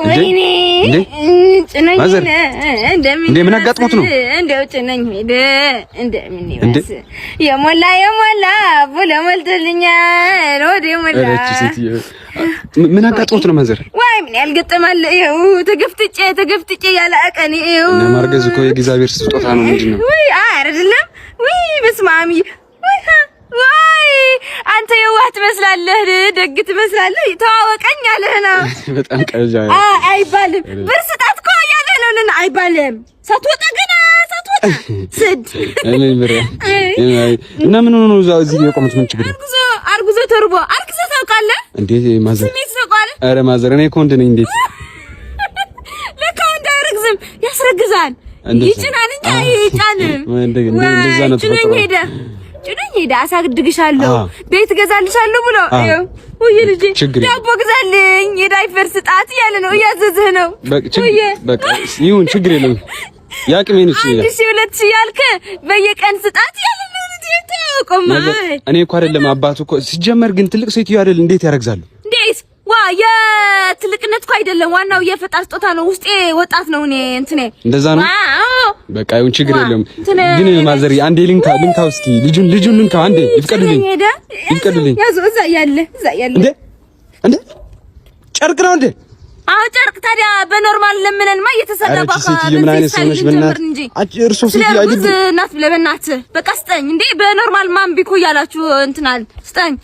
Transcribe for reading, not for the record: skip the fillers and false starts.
ወይኔ ጭነኝ እንደምን ምን አጋጥሞት ነው? እንደው ጭነኝ ሄደ እንደምን ይባስ የሞላ ብሎ ሞልቶልኛል ወደ ሞላ። ምን አጋጥሞት ነው ማዘር? ወይ ምን ያልገጠማል? ይኸው ተገፍጥጬ ያለ አቀን ይኸው እና ማርገዝ እኮ የእግዚአብሔር ስጦታ ነው። ምንድነው? ወይ አይደለም ወይ በስመ አብ ወይ አንተ የዋህ ትመስላለህ፣ ደግ ትመስላለህ። ተዋወቀኝ ያለህ ነው። በጣም ቀጃ አይባልም። ብር ስጣት እኮ ያለህ ነው። ለና አይባልም። ሳትወጣ ስድ እኔ ብር እና ምን ሆኖ ነው እዚህ የቆመት? ምን ችግር? አርጉዞ ተርቦ አርግዘ ታውቃለህ እንዴ ማዘር? ስሜት ታውቃለህ? ኧረ ማዘር እኔ እኮ እንደ ነኝ። እንዴት ለካ ወንድ አያረግዝም፣ ያስረግዛል። ይጭናል እንጂ አይጫንም። እንደዛ ነው ተፈጥሮ። ጭነኝ ሄዳ አሳድግሻለሁ፣ ቤት ገዛልሻለሁ ብሎ ወይ ልጅ ዳቦ ግዛልኝ፣ የዳይፐር ስጣት እያለ ነው፣ እያዘዝህ ነው። በቃ ይሁን ችግር የለም። ያቅሜን እሺ 2000 ያልክ በየቀን ስጣት እያለ ነው። ልጅ ተያውቁም እኔ እኮ አይደለም አባቱ እኮ ሲጀመር፣ ግን ትልቅ ሴትዮ አይደል እንዴት ያረግዛሉ? እንዴት ዋ የትልቅነት እኮ አይደለም፣ ዋናው የፈጣሪ ስጦታ ነው። ውስጤ ወጣት ነው። እኔ እንትኔ እንደዛ ነው። በቃ ይሁን ችግር የለም። ግን ማዘር አንዴ ልንካ እስኪ ልጁን ልንካ አንዴ ይፍቀድልኝ። ያዙ እዛ ያለ እንዴ ጨርቅ ነው እንዴ? አዎ ጨርቅ። ታዲያ በኖርማል ለምነንማ እየተሰደባ ምን አይነት ሰው ነሽ? እርሶ ሲል አይደል እናት ለበናት በቃ ስጠኝ እንዴ። በኖርማል ማን ቢኮ ያላችሁ እንትናል ስጠኝ።